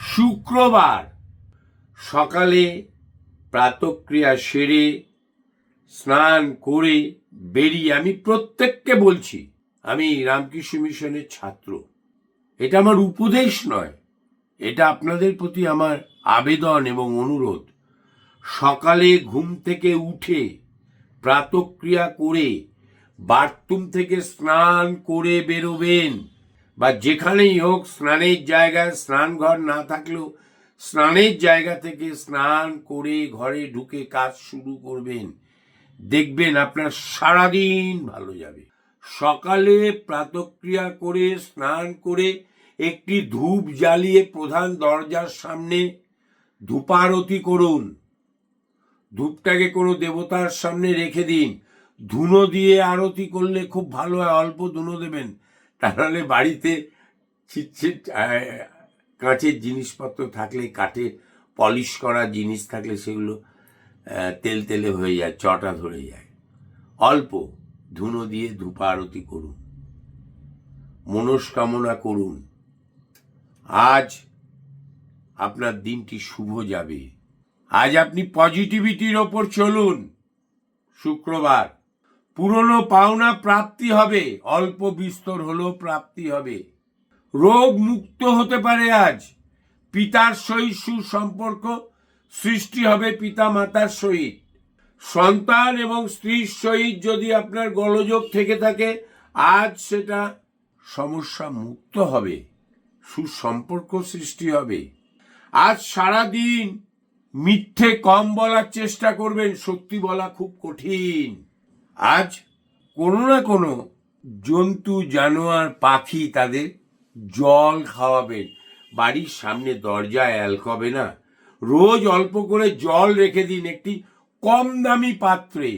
শুক্রবার সকালে প্রাতঃক্রিয়া সেরে স্নান করে বেরিয়ে, আমি প্রত্যেককে বলছি, আমি রামকৃষ্ণ মিশনের ছাত্র, এটা আমার উপদেশ নয়, এটা আপনাদের প্রতি আমার আবেদন এবং অনুরোধ। সকালে ঘুম থেকে উঠে প্রাতঃক্রিয়া করে বাথরুম থেকে স্নান করে বেরোবেন, বা যেখানেই হোক স্নানের জায়গায়, স্নানঘর না থাকলেও স্নানের জায়গা থেকে স্নান করে ঘরে ঢুকে কাজ শুরু করবেন। দেখবেন আপনার সারাদিন ভালো যাবে। সকালে প্রাতঃক্রিয়া করে স্নান করে একটি ধূপ জ্বালিয়ে প্রধান দরজার সামনে ধূপারতি করুন। ধূপটাকে কোনো দেবতার সামনে রেখে দিন। ধুনো দিয়ে আরতি করলে খুব ভালো হয়, অল্প ধুনো দেবেন, তাহলে বাড়িতে ছিটছিট কাঁচের জিনিসপত্র থাকলে, কাঠে পলিশ করা জিনিস থাকলে সেগুলো তেল তেলে হয়ে যায়, চটা ধরে যায়। অল্প ধুনো দিয়ে ধূপা আরতি করুন, মনস্কামনা করুন। আজ আপনার দিনটি শুভ যাবে। আজ আপনি পজিটিভিটির ওপর চলুন। শুক্রবার পুরনো পাওনা প্রাপ্তি হবে, অল্প বিস্তর হলেও প্রাপ্তি হবে। রোগ মুক্ত হতে পারে। আজ পিতার সহিত সুসম্পর্ক সৃষ্টি হবে, পিতা মাতার সহিত। সন্তান এবং স্ত্রীর সহিত যদি আপনার গোলযোগ থেকে থাকে, আজ সেটা সমস্যা মুক্ত হবে, সুসম্পর্ক সৃষ্টি হবে। আজ সারাদিন মিথ্যে কম বলার চেষ্টা করবেন, সত্যি বলা খুব কঠিন। আজ কোনো না কোনো জন্তু, জানোয়ার, পাখি, তাদের জল খাওয়াবেন। বাড়ির সামনে দরজায় অ্যালকবে না, রোজ অল্প করে জল রেখে দিন একটি কম দামি পাত্রে,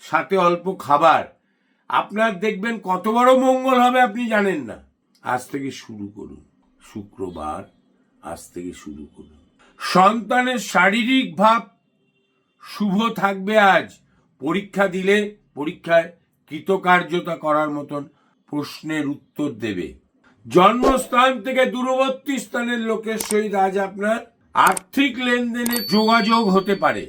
সাথে অল্প খাবার। আপনার দেখবেন কত বড় মঙ্গল হবে আপনি জানেন না। আজ থেকে শুরু করুন। শুক্রবার, আজ থেকে শুরু করুন। সন্তানের শারীরিক ভাব শুভ থাকবে। আজ পরীক্ষা দিলে পরীক্ষায় কৃতকার্যতা করার মতন প্রশ্নের উত্তর দেবে। জন্মস্থান থেকে দূরবর্তী স্থানের লোকের সহিত আজ আপনার আর্থিক লেনদেনে যোগাযোগ হতে পারে।